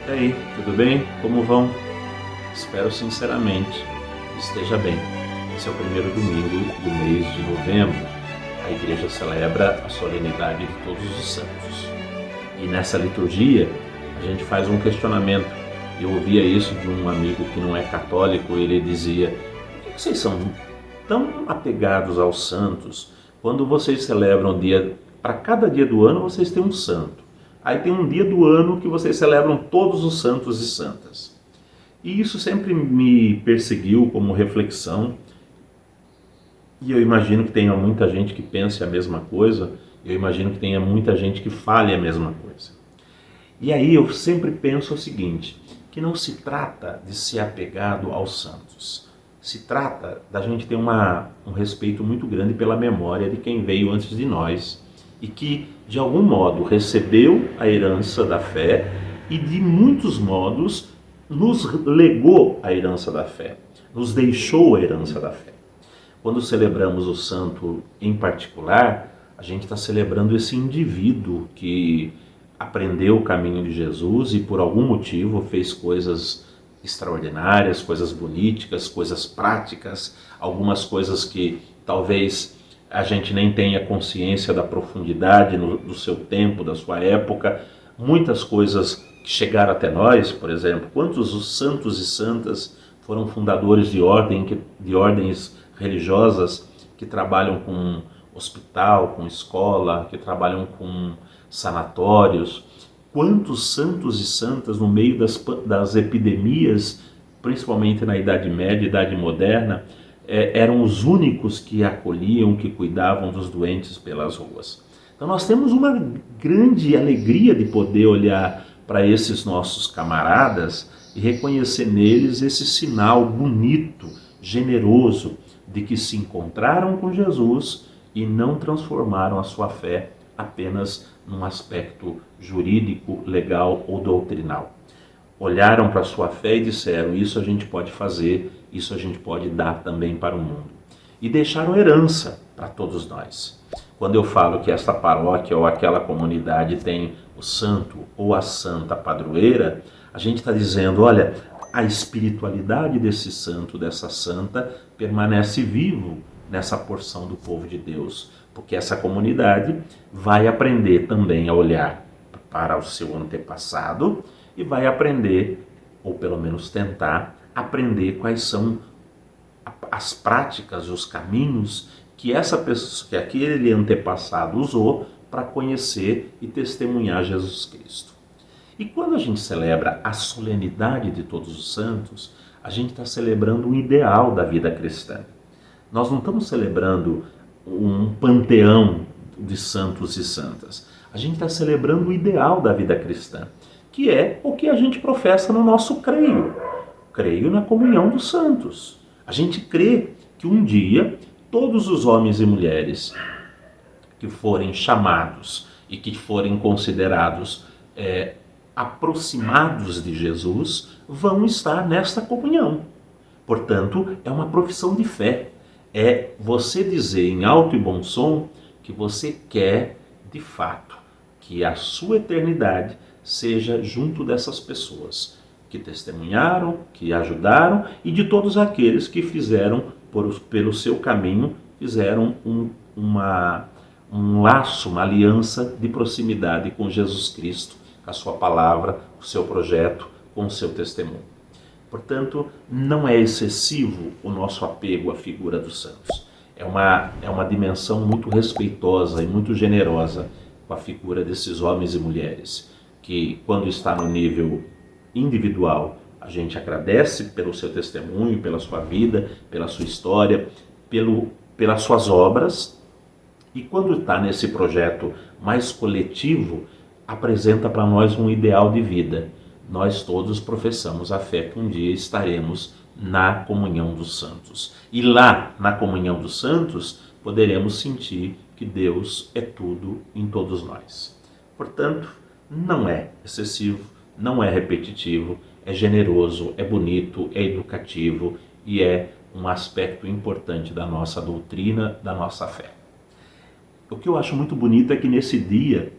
E aí, tudo bem? Como vão? Espero sinceramente que esteja bem. Esse é o primeiro domingo do mês de novembro. A igreja celebra a solenidade de Todos os Santos. E nessa liturgia, a gente faz um questionamento. Eu ouvia isso de um amigo que não é católico. Ele dizia: por que vocês são tão apegados aos santos? Quando vocês celebram o dia, para cada dia do ano vocês têm um santo. Aí tem um dia do ano que vocês celebram todos os santos e santas. E isso sempre me perseguiu como reflexão. E eu imagino que tenha muita gente que pense a mesma coisa. Eu imagino que tenha muita gente que fale a mesma coisa. E aí eu sempre penso o seguinte, que não se trata de ser apegado aos santos. Se trata da gente ter um respeito muito grande pela memória de quem veio antes de nós e que, de algum modo, recebeu a herança da fé e, de muitos modos, nos legou a herança da fé, nos deixou a herança da fé. Quando celebramos o santo em particular, a gente está celebrando esse indivíduo que aprendeu o caminho de Jesus e por algum motivo fez coisas extraordinárias, coisas bonitas, coisas práticas, algumas coisas que talvez a gente nem tenha consciência da profundidade do seu tempo, da sua época, muitas coisas que chegaram até nós, por exemplo, quantos os santos e santas foram fundadores de ordens religiosas que trabalham com hospital, com escola, que trabalham com sanatórios. Quantos santos e santas no meio das epidemias, principalmente na Idade Média e Idade Moderna, eram os únicos que acolhiam, que cuidavam dos doentes pelas ruas. Então nós temos uma grande alegria de poder olhar para esses nossos camaradas e reconhecer neles esse sinal bonito, generoso, de que se encontraram com Jesus e não transformaram a sua fé apenas num aspecto jurídico, legal ou doutrinal. Olharam para a sua fé e disseram: isso a gente pode fazer, isso a gente pode dar também para o mundo. E deixaram herança para todos nós. Quando eu falo que esta paróquia ou aquela comunidade tem o santo ou a santa padroeira, a gente está dizendo: olha, a espiritualidade desse santo, dessa santa, permanece vivo nessa porção do povo de Deus, porque essa comunidade vai aprender também a olhar para o seu antepassado e vai aprender, ou pelo menos tentar, aprender quais são as práticas, os caminhos que essa pessoa, que aquele antepassado usou para conhecer e testemunhar Jesus Cristo. E quando a gente celebra a solenidade de Todos os Santos, a gente está celebrando um ideal da vida cristã. Nós não estamos celebrando um panteão de santos e santas. A gente está celebrando o ideal da vida cristã, que é o que a gente professa no nosso creio. Creio na comunhão dos santos. A gente crê que um dia todos os homens e mulheres que forem chamados e que forem considerados aproximados de Jesus vão estar nesta comunhão. Portanto, é uma profissão de fé. É você dizer em alto e bom som que você quer, de fato, que a sua eternidade seja junto dessas pessoas que testemunharam, que ajudaram e de todos aqueles que fizeram, pelo seu caminho, fizeram um laço, uma aliança de proximidade com Jesus Cristo, com a sua palavra, o seu projeto, com o seu testemunho. Portanto, não é excessivo o nosso apego à figura dos santos. É uma dimensão muito respeitosa e muito generosa com a figura desses homens e mulheres, que quando está no nível individual, a gente agradece pelo seu testemunho, pela sua vida, pela sua história, pelas suas obras, e quando está nesse projeto mais coletivo, apresenta para nós um ideal de vida. Nós todos professamos a fé que um dia estaremos na comunhão dos santos. E lá, na comunhão dos santos, poderemos sentir que Deus é tudo em todos nós. Portanto, não é excessivo, não é repetitivo, é generoso, é bonito, é educativo e é um aspecto importante da nossa doutrina, da nossa fé. O que eu acho muito bonito é que nesse dia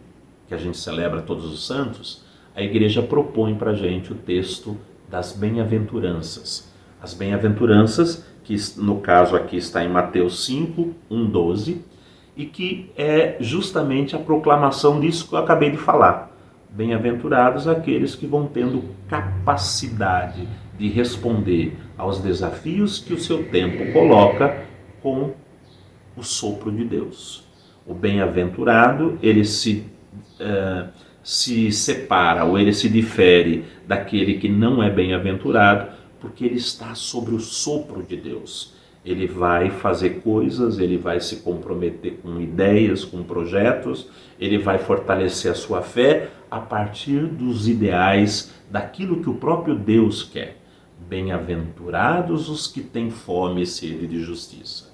que a gente celebra Todos os Santos, a igreja propõe para a gente o texto das bem-aventuranças. As bem-aventuranças, que no caso aqui está em Mateus 5, 1, 12, e que é justamente a proclamação disso que eu acabei de falar. Bem-aventurados aqueles que vão tendo capacidade de responder aos desafios que o seu tempo coloca com o sopro de Deus. O bem-aventurado, ele se separa ou ele se difere daquele que não é bem-aventurado, porque ele está sobre o sopro de Deus. Ele vai fazer coisas, ele vai se comprometer com ideias, com projetos, ele vai fortalecer a sua fé a partir dos ideais daquilo que o próprio Deus quer. Bem-aventurados os que têm fome e sede de justiça,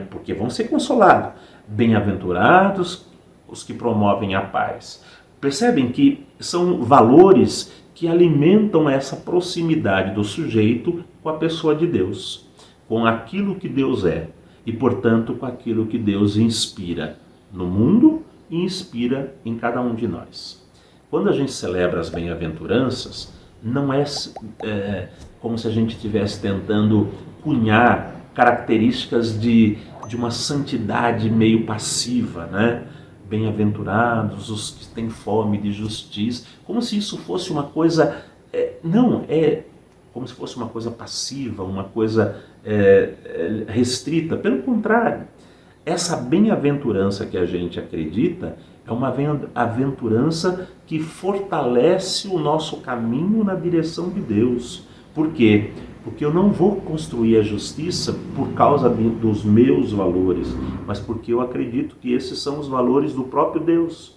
porque vão ser consolados. Bem-aventurados os que promovem a paz. Percebem que são valores que alimentam essa proximidade do sujeito com a pessoa de Deus, com aquilo que Deus é e, portanto, com aquilo que Deus inspira no mundo e inspira em cada um de nós. Quando a gente celebra as bem-aventuranças, não é como se a gente estivesse tentando cunhar características de uma santidade meio passiva, né? Bem-aventurados os que têm fome de justiça, como se isso fosse uma coisa, não, é como se fosse uma coisa passiva, uma coisa restrita. Pelo contrário, essa bem-aventurança que a gente acredita é uma aventurança que fortalece o nosso caminho na direção de Deus. Por quê? Porque eu não vou construir a justiça por causa dos meus valores, mas porque eu acredito que esses são os valores do próprio Deus.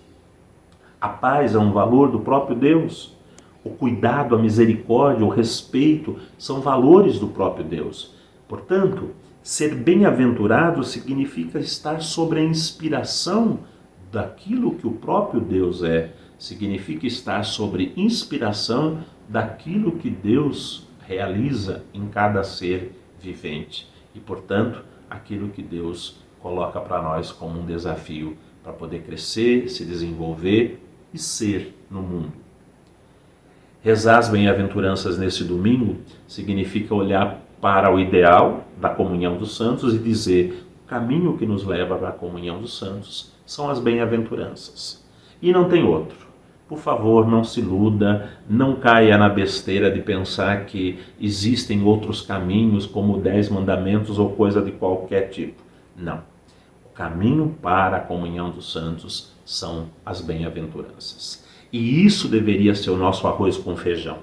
A paz é um valor do próprio Deus. O cuidado, a misericórdia, o respeito são valores do próprio Deus. Portanto, ser bem-aventurado significa estar sob a inspiração daquilo que o próprio Deus é. Significa estar sob inspiração daquilo que Deus realiza em cada ser vivente e, portanto, aquilo que Deus coloca para nós como um desafio para poder crescer, se desenvolver e ser no mundo. Rezar as bem-aventuranças nesse domingo significa olhar para o ideal da comunhão dos santos e dizer: o caminho que nos leva para a comunhão dos santos são as bem-aventuranças e não tem outro. Por favor, não se iluda, não caia na besteira de pensar que existem outros caminhos, como 10 mandamentos ou coisa de qualquer tipo. Não. O caminho para a comunhão dos santos são as bem-aventuranças. E isso deveria ser o nosso arroz com feijão,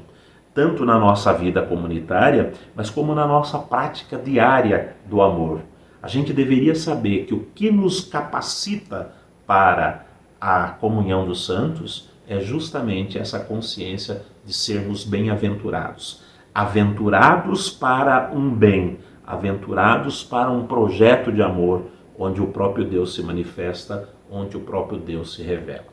tanto na nossa vida comunitária, mas como na nossa prática diária do amor. A gente deveria saber que o que nos capacita para a comunhão dos santos é justamente essa consciência de sermos bem-aventurados. Aventurados para um bem, aventurados para um projeto de amor, onde o próprio Deus se manifesta, onde o próprio Deus se revela.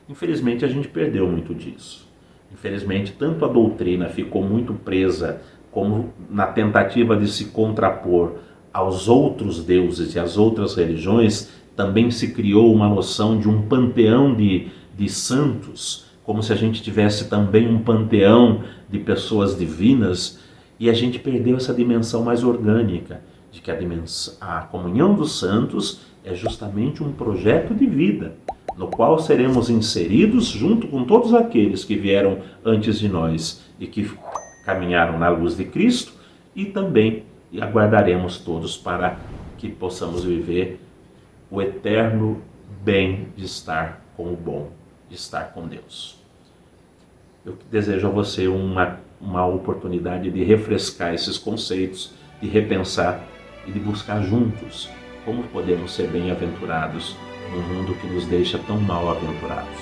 Infelizmente, a gente perdeu muito disso. Infelizmente, tanto a doutrina ficou muito presa, como na tentativa de se contrapor aos outros deuses e às outras religiões, também se criou uma noção de um panteão de santos, como se a gente tivesse também um panteão de pessoas divinas, e a gente perdeu essa dimensão mais orgânica, de que a comunhão dos santos é justamente um projeto de vida, no qual seremos inseridos junto com todos aqueles que vieram antes de nós e que caminharam na luz de Cristo, e também aguardaremos todos para que possamos viver o eterno bem de estar com o bom, de estar com Deus. Eu desejo a você uma oportunidade de refrescar esses conceitos, de repensar e de buscar juntos como podemos ser bem-aventurados num mundo que nos deixa tão mal-aventurados.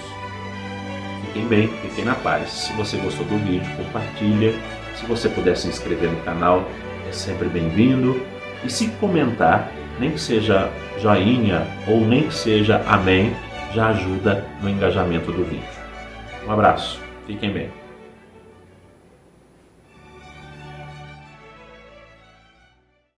Fiquem bem, fiquem na paz. Se você gostou do vídeo, compartilha. Se você puder se inscrever no canal, é sempre bem-vindo. E se comentar, nem que seja joinha ou nem que seja amém, já ajuda no engajamento do vídeo. Um abraço, fiquem bem.